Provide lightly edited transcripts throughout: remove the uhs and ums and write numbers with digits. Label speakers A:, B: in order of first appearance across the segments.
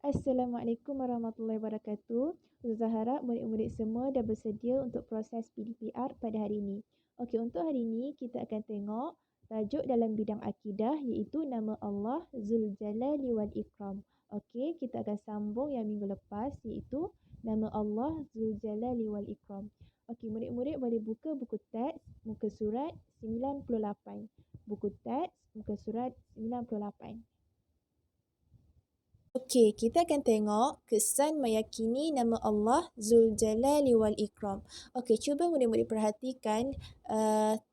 A: Assalamualaikum warahmatullahi wabarakatuh. Ustazah harap murid-murid semua dah bersedia untuk proses PDPR pada hari ini. Okey, untuk hari ini kita akan tengok tajuk dalam bidang akidah iaitu nama Allah Zuljalali wal Ikram. Okey, kita akan sambung yang minggu lepas iaitu nama Allah Zuljalali wal Ikram. Okey, murid-murid boleh buka buku teks muka surat 98. Buku teks muka surat 98. Okey, kita akan tengok kesan meyakini nama Allah Zuljalali wal Ikram. Okey, cuba murid-murid perhatikan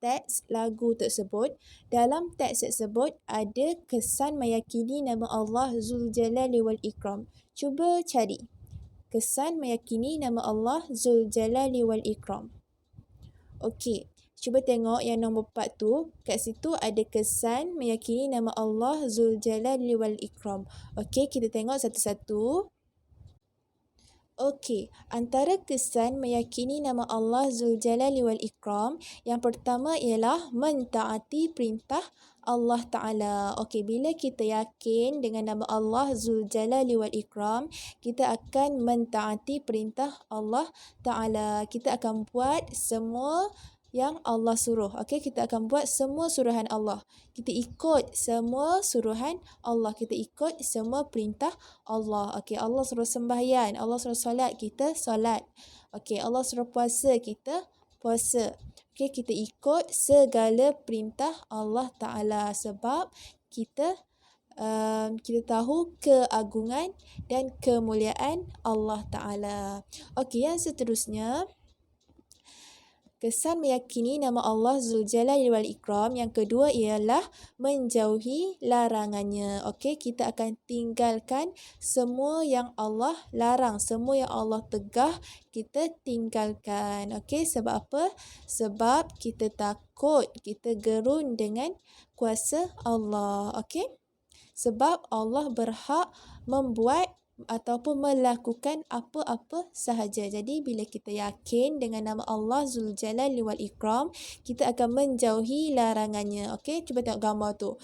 A: teks lagu tersebut. Dalam teks tersebut ada kesan meyakini nama Allah Zuljalali wal Ikram. Cuba cari kesan meyakini nama Allah Zuljalali wal Ikram. Okey, cuba tengok yang nombor 4 tu. Kat situ ada kesan meyakini nama Allah Zuljalali wal Ikram. Okey, kita tengok satu-satu. Okey, antara kesan meyakini nama Allah Zuljalali wal Ikram, yang pertama ialah mentaati perintah Allah Ta'ala. Okey, bila kita yakin dengan nama Allah Zuljalali wal Ikram, kita akan mentaati perintah Allah Ta'ala. Kita akan buat semua yang Allah suruh. Okey, kita akan buat semua suruhan Allah. Kita ikut semua suruhan Allah. Kita ikut semua perintah Allah. Okey, Allah suruh sembahyang, Allah suruh solat, kita solat. Okey, Allah suruh puasa, kita puasa. Okey, kita ikut segala perintah Allah Ta'ala sebab kita tahu keagungan dan kemuliaan Allah Ta'ala. Okey, yang seterusnya, kesan meyakini nama Allah Zuljalali wal Ikram yang kedua ialah menjauhi larangannya. Okey, kita akan tinggalkan semua yang Allah larang, semua yang Allah tegah, kita tinggalkan. Okey, sebab apa? Sebab kita takut, kita gerun dengan kuasa Allah. Okey? Sebab Allah berhak membuat ataupun melakukan apa-apa sahaja. Jadi bila kita yakin dengan nama Allah Zuljalali wal Ikram, kita akan menjauhi larangannya. Okey, cuba tengok gambar tu.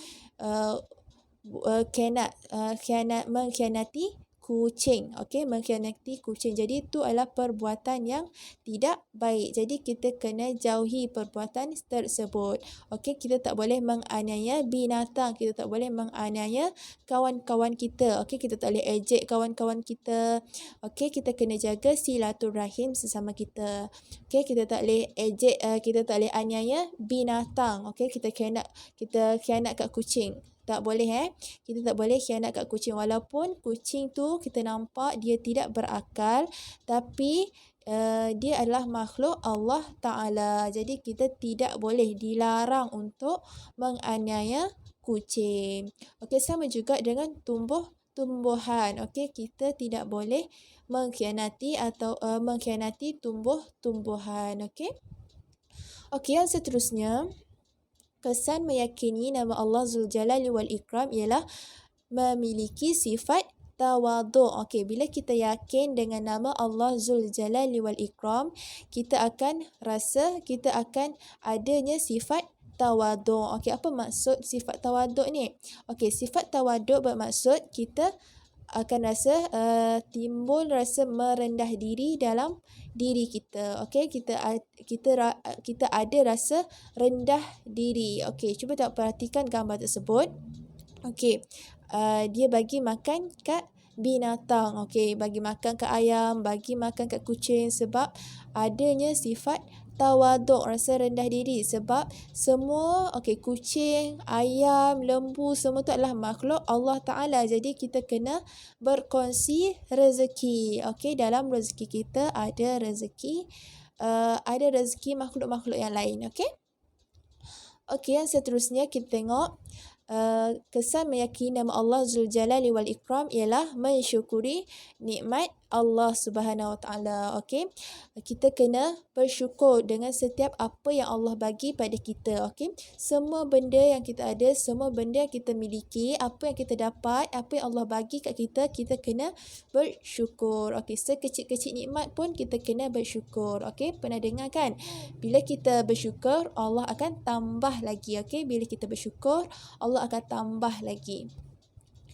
A: Mengkhianati kucing. Okey, mengkhianati kucing. Jadi itu adalah perbuatan yang tidak baik. Jadi kita kena jauhi perbuatan tersebut. Okey, kita tak boleh menganiaya binatang, kita tak boleh menganiaya kawan-kawan kita. Okey, kita tak boleh ejek kawan-kawan kita. Okey, kita kena jaga silaturahim sesama kita. Okey, kita tak boleh ejek, kita tak boleh aniaya binatang. Okey, kita khianat kat kucing. Tak boleh Kita tak boleh khianat kat kucing. Walaupun kucing tu kita nampak dia tidak berakal, tapi dia adalah makhluk Allah Ta'ala. Jadi kita tidak boleh, dilarang untuk menganiaya kucing. Okey, sama juga dengan tumbuhan. Okey, kita tidak boleh mengkhianati atau mengkhianati tumbuhan. Okey. Okey, yang seterusnya, kesan meyakini nama Allah Zuljalali wal Ikram ialah memiliki sifat tawaduk. Okey, bila kita yakin dengan nama Allah Zuljalali wal Ikram, kita akan rasa kita akan adanya sifat tawaduk. Okey, apa maksud sifat tawaduk ni? Okey, sifat tawaduk bermaksud kita akan rasa timbul rasa merendah diri dalam diri kita. Okey, kita ada rasa rendah diri. Okey, cuba tak perhatikan gambar tersebut. Okey, dia bagi makan kat binatang. Okey, bagi makan kat ayam, bagi makan kat kucing sebab adanya sifat tawaduk, rasa rendah diri sebab semua kucing, ayam, lembu semua tu adalah makhluk Allah Ta'ala. Jadi kita kena berkongsi rezeki. Okey, dalam rezeki kita ada rezeki makhluk-makhluk yang lain. Okey. Okey, yang seterusnya kita tengok kesan meyakini nama Allah Zuljalali wal Ikram ialah mensyukuri nikmat Allah Subhanahu Wa Taala. Okey, kita kena bersyukur dengan setiap apa yang Allah bagi pada kita. Okey, semua benda yang kita ada, semua benda yang kita miliki, apa yang kita dapat, apa yang Allah bagi kat kita, kita kena bersyukur. Okey, sekecil-kecil nikmat pun kita kena bersyukur. Okey, pernah dengar kan? Bila kita bersyukur, Allah akan tambah lagi. Okey, bila kita bersyukur, Allah akan tambah lagi.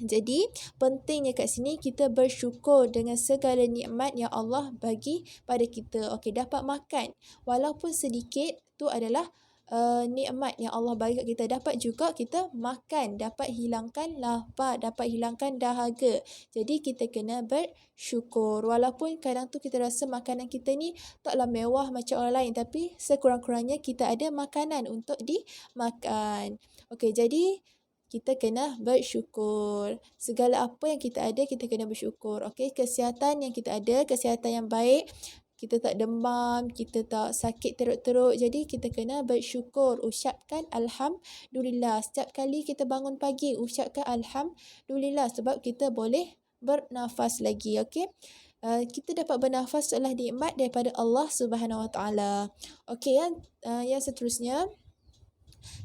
A: Jadi pentingnya kat sini kita bersyukur dengan segala nikmat yang Allah bagi pada kita. Okey, dapat makan walaupun sedikit tu adalah nikmat yang Allah bagi kat kita. Dapat juga kita makan, dapat hilangkan lapar, dapat hilangkan dahaga. Jadi kita kena bersyukur. Walaupun kadang tu kita rasa makanan kita ni taklah mewah macam orang lain, tapi sekurang-kurangnya kita ada makanan untuk dimakan. Okey, jadi kita kena bersyukur. Segala apa yang kita ada, kita kena bersyukur. Okey, kesihatan yang kita ada, kesihatan yang baik, kita tak demam, kita tak sakit teruk-teruk. Jadi kita kena bersyukur. Ucapkan Alhamdulillah. Setiap kali kita bangun pagi, ucapkan Alhamdulillah sebab kita boleh bernafas lagi. Okey. Kita dapat bernafas adalah nikmat daripada Allah Subhanahu Wa Taala. Okey, yang seterusnya,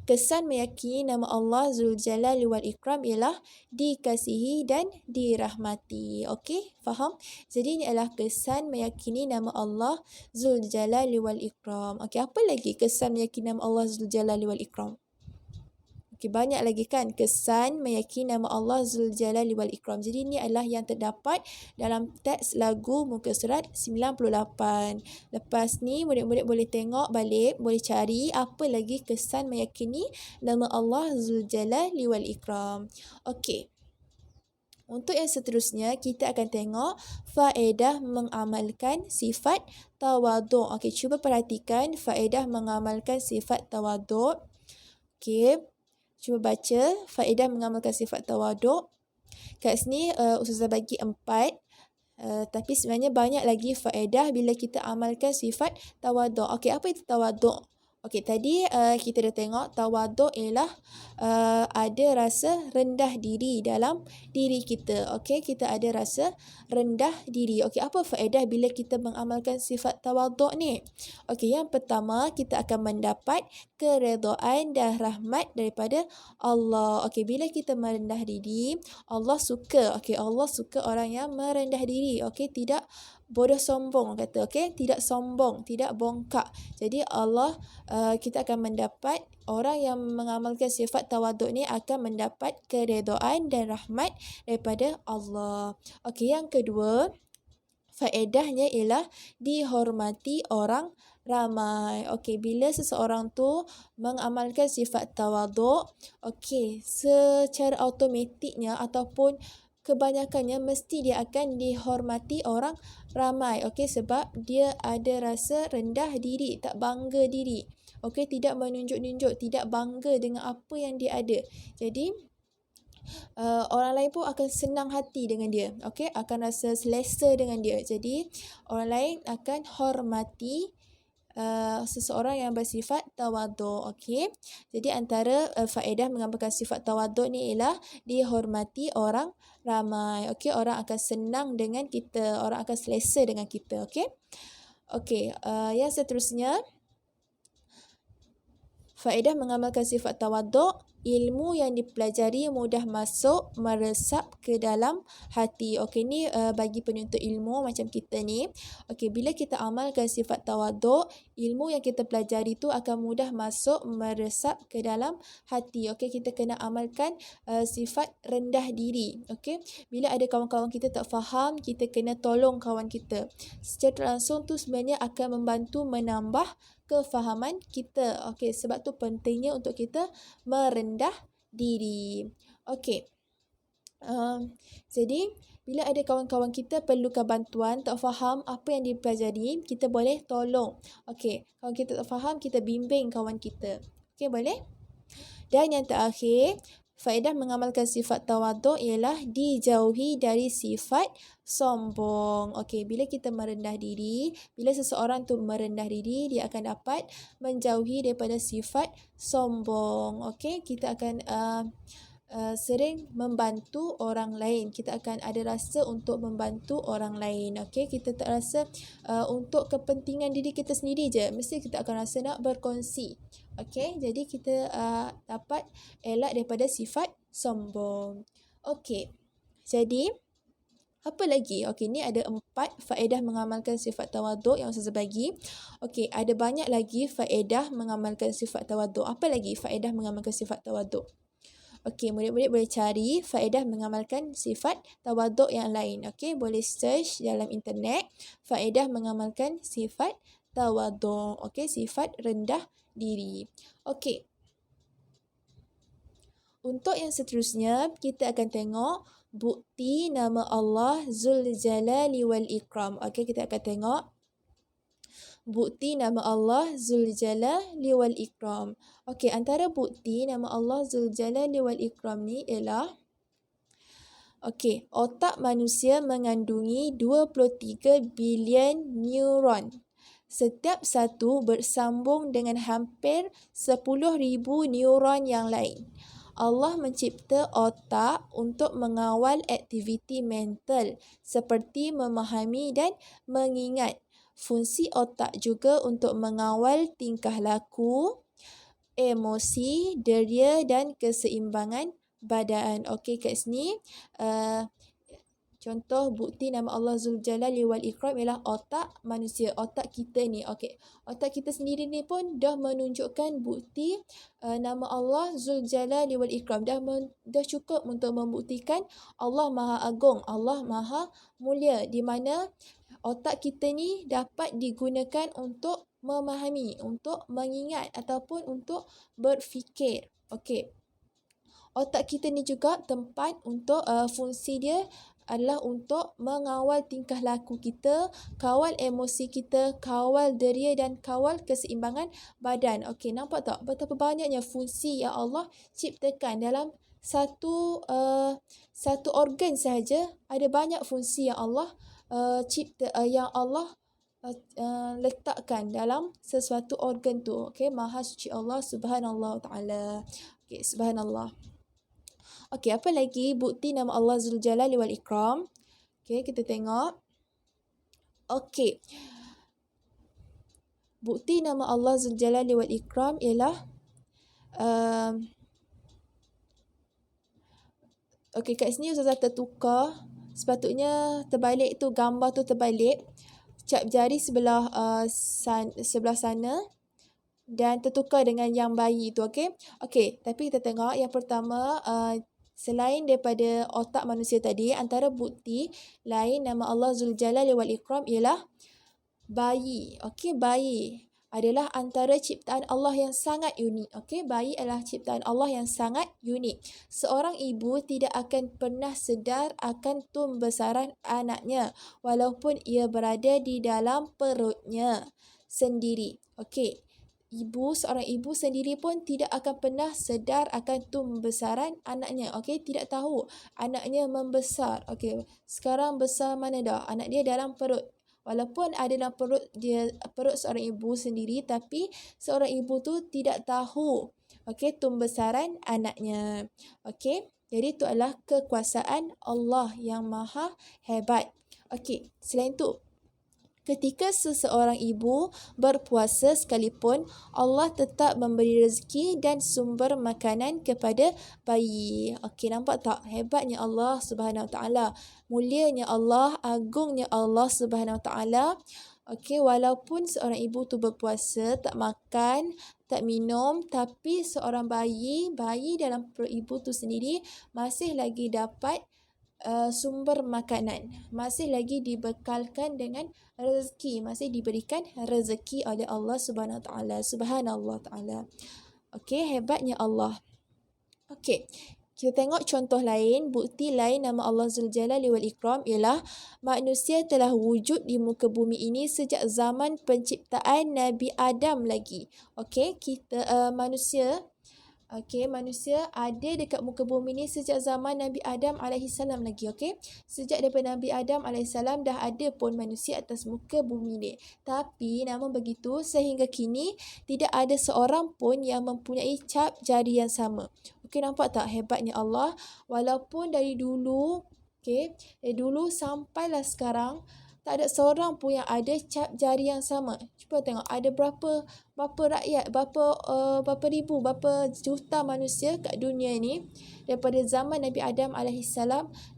A: kesan meyakini nama Allah Zuljalali wal Ikram ialah dikasihi dan dirahmati. Okey, faham? Jadi ini adalah kesan meyakini nama Allah Zuljalali wal Ikram. Okey, apa lagi kesan meyakini nama Allah Zuljalali wal Ikram? Okey, banyak lagi kan kesan meyakini nama Allah Zuljalali wal Ikram. Jadi ini adalah yang terdapat dalam teks lagu muka surat 98. Lepas ni murid-murid boleh tengok balik, boleh cari apa lagi kesan meyakini nama Allah Zuljalali wal Ikram. Okey. Untuk yang seterusnya, kita akan tengok faedah mengamalkan sifat tawaduk. Okey, cuba perhatikan faedah mengamalkan sifat tawaduk. Okey. Cuba baca faedah mengamalkan sifat tawaduk. Kat sini Ustazah bagi 4. Tapi sebenarnya banyak lagi faedah bila kita amalkan sifat tawaduk. Okey, apa itu tawaduk? Okey, tadi kita dah tengok tawaduk ialah ada rasa rendah diri dalam diri kita. Okey, kita ada rasa rendah diri. Okey, apa faedah bila kita mengamalkan sifat tawaduk ni? Okey, yang pertama kita akan mendapat keredaan dan rahmat daripada Allah. Okey, bila kita merendah diri, Allah suka. Okey, Allah suka orang yang merendah diri. Okey, tidak bodoh sombong kata. Okey, tidak sombong, tidak bongkak. Jadi Allah kita akan mendapat orang yang mengamalkan sifat tawaduk ni akan mendapat keredaan dan rahmat daripada Allah. Okey, yang kedua, faedahnya ialah dihormati orang ramai. Okey, bila seseorang tu mengamalkan sifat tawaduk, okey, secara automatiknya ataupun kebanyakannya mesti dia akan dihormati orang ramai. Okey, sebab dia ada rasa rendah diri, tak bangga diri. Okey, tidak menunjuk-nunjuk, tidak bangga dengan apa yang dia ada. Jadi orang lain pun akan senang hati dengan dia. Okey, akan rasa selesa dengan dia. Jadi orang lain akan hormati seseorang yang bersifat tawaduk. Okey, jadi antara faedah mengamalkan sifat tawaduk ni ialah dihormati orang ramai. Okey, orang akan senang dengan kita, orang akan selesa dengan kita. Okey. Okey, yang seterusnya, faedah mengamalkan sifat tawaduk, ilmu yang dipelajari mudah masuk meresap ke dalam hati. Okey, ni bagi penuntut ilmu macam kita ni. Okey, bila kita amalkan sifat tawaduk, ilmu yang kita pelajari tu akan mudah masuk meresap ke dalam hati. Okey, kita kena amalkan sifat rendah diri. Okey, bila ada kawan-kawan kita tak faham, kita kena tolong kawan kita. Secara langsung tu sebenarnya akan membantu menambah kefahaman kita. Okey, sebab tu pentingnya untuk kita merendah diri. Okey. Jadi bila ada kawan-kawan kita perlukan bantuan, tak faham apa yang dipelajari, kita boleh tolong. Okey, kalau kita tak faham, kita bimbing kawan kita. Okey, boleh? Dan yang terakhir, faedah mengamalkan sifat tawaduk ialah dijauhi dari sifat sombong. Okey, bila kita merendah diri, bila seseorang tu merendah diri, dia akan dapat menjauhi daripada sifat sombong. Okey, kita akan sering membantu orang lain. Kita akan ada rasa untuk membantu orang lain. Okey, kita tak rasa untuk kepentingan diri kita sendiri je. Mesti kita akan rasa nak berkongsi. Okey, jadi kita dapat elak daripada sifat sombong. Okey, jadi apa lagi? Okey, ni ada 4 faedah mengamalkan sifat tawaduk yang saya bagi. Okey, ada banyak lagi faedah mengamalkan sifat tawaduk. Apa lagi faedah mengamalkan sifat tawaduk? Okey, murid-murid boleh cari faedah mengamalkan sifat tawaduk yang lain. Okey, boleh search dalam internet faedah mengamalkan sifat tawaduk. Okey, sifat rendah diri. Okey. Untuk yang seterusnya, kita akan tengok bukti nama Allah Zul Jalali wal Ikram. Okey, kita akan tengok bukti nama Allah Zul Jalali wal Ikram. Okey, antara bukti nama Allah Zul Jalali wal Ikram ni ialah okey, otak manusia mengandungi 23 bilion neuron. Setiap satu bersambung dengan hampir 10,000 neuron yang lain. Allah mencipta otak untuk mengawal aktiviti mental seperti memahami dan mengingat. Fungsi otak juga untuk mengawal tingkah laku, emosi, deria dan keseimbangan badan. Okey, kat sini contoh bukti nama Allah Zul Jalali wal Ikram ialah otak manusia, otak kita ni. Okey, otak kita sendiri ni pun dah menunjukkan bukti nama Allah Zul Jalali wal Ikram. Dah cukup untuk membuktikan Allah Maha Agung, Allah Maha Mulia, di mana otak kita ni dapat digunakan untuk memahami, untuk mengingat ataupun untuk berfikir. Okey. Otak kita ni juga tempat untuk fungsi dia adalah untuk mengawal tingkah laku kita, kawal emosi kita, kawal deria dan kawal keseimbangan badan. Okey, nampak tak betapa banyaknya fungsi yang Allah ciptakan dalam satu organ sahaja. Ada banyak fungsi yang Allah letakkan dalam sesuatu organ tu. Okey, Maha Suci Allah Subhanallah Ta'ala. Okey, Subhanallah. Okey, apa lagi bukti nama Allah Zul Jalali wal Ikram? Okey, kita tengok. Okey. Bukti nama Allah Zul Jalali wal Ikram ialah okey, kat sini Ustazah tertukar. Sepatutnya terbalik tu, gambar tu terbalik. Cap jari sebelah sana dan tertukar dengan yang bayi tu. Okey. Okey, tapi kita tengok yang pertama, selain daripada otak manusia tadi, antara bukti lain nama Allah Zul Jalali wal Ikram ialah bayi. Okey, bayi adalah antara ciptaan Allah yang sangat unik. Okey, bayi adalah ciptaan Allah yang sangat unik. Seorang ibu tidak akan pernah sedar akan tumbesaran anaknya walaupun ia berada di dalam perutnya sendiri. Okey. Seorang ibu sendiri pun tidak akan pernah sedar akan tumbesaran anaknya. Okey, tidak tahu anaknya membesar. Okey, sekarang besar mana dah? Anak dia dalam perut. Walaupun ada dalam perut seorang ibu sendiri, tapi seorang ibu tu tidak tahu tumbesaran anaknya. Okey, jadi itu adalah kekuasaan Allah yang maha hebat. Okey, selain tu, ketika seseorang ibu berpuasa sekalipun, Allah tetap memberi rezeki dan sumber makanan kepada bayi. Okey, nampak tak hebatnya Allah Subhanahu Wa Taala, mulianya Allah, agungnya Allah Subhanahu Wa Taala. Okey, walaupun seorang ibu tu berpuasa, tak makan, tak minum, tapi seorang bayi dalam perut ibu tu sendiri masih lagi dapat sumber makanan, masih lagi dibekalkan dengan rezeki, masih diberikan rezeki oleh Allah Subhanahu Taala. Subhanallah Taala. Okey, hebatnya Allah. Okey, kita tengok contoh lain, bukti lain nama Allah Zul Jalali wal Ikram ialah manusia telah wujud di muka bumi ini sejak zaman penciptaan Nabi Adam lagi. Okey, manusia ada dekat muka bumi ni sejak zaman Nabi Adam AS lagi. Okey, sejak daripada Nabi Adam AS dah ada pun manusia atas muka bumi ni. Tapi namun begitu, sehingga kini tidak ada seorang pun yang mempunyai cap jari yang sama. Okey, nampak tak hebatnya Allah? Walaupun dari dulu sampailah sekarang, tak ada seorang pun yang ada cap jari yang sama. Cuba tengok, ada berapa rakyat, berapa ribu, berapa juta manusia kat dunia ni daripada zaman Nabi Adam AS,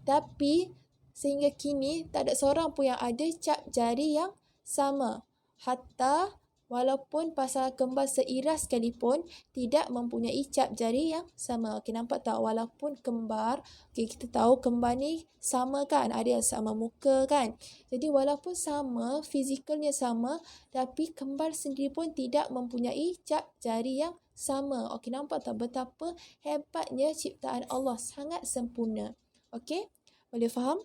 A: tapi sehingga kini tak ada seorang pun yang ada cap jari yang sama. Hatta walaupun pasal kembar seiras sekalipun tidak mempunyai cap jari yang sama. Okey, nampak tak? Walaupun kembar, okey, kita tahu kembar ni sama kan? Ada yang sama muka kan? Jadi walaupun sama, fizikalnya sama, tapi kembar sendiri pun tidak mempunyai cap jari yang sama. Okey, nampak tak betapa hebatnya ciptaan Allah, sangat sempurna. Okey, boleh faham?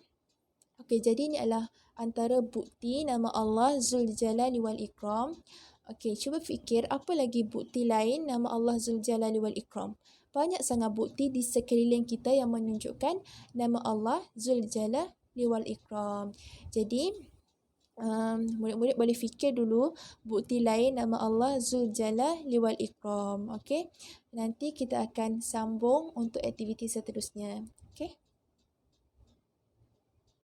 A: Okey, jadi ini adalah antara bukti nama Allah Zuljalali wal Ikram. Okey, cuba fikir apa lagi bukti lain nama Allah Zuljalali wal Ikram. Banyak sangat bukti di sekeliling kita yang menunjukkan nama Allah Zuljalali wal Ikram. Jadi, murid-murid boleh fikir dulu bukti lain nama Allah Zuljalali wal Ikram. Okey, nanti kita akan sambung untuk aktiviti seterusnya. Okey.